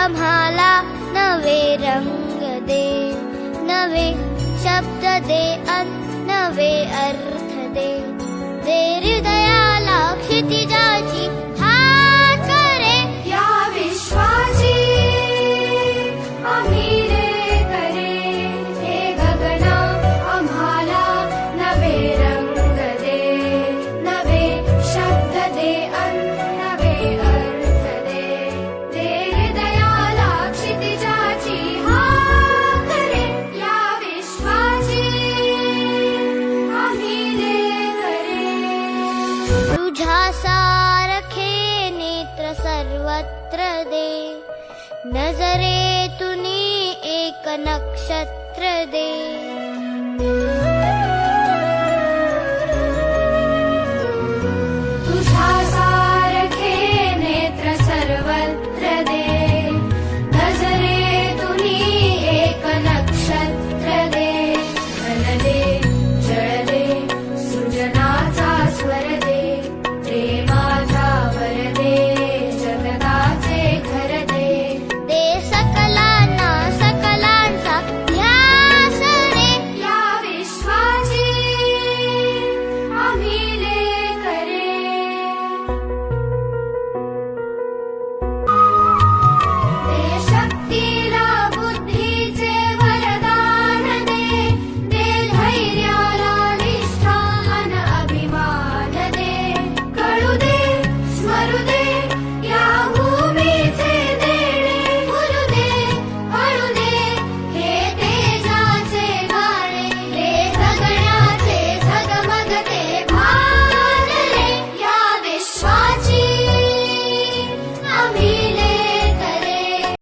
आम्हाला नवे रंग दे, नवे शब्द दे नवे अर्थ दे. दे हृदयाला क्षितिजाची हात करे, या विश्वाची आम्ही रे करे. हे गगना आम्हाला नवे रंग दे, नवे शब्द दे नवे अर्थ दे. दे हृदयाला क्षितिजाची हात करे, या विश्वाची आम्ही रे करे. तुझ्या सारखे नेत्र सर्वत्र दे, नजरेतून एक नक्षत्र दे.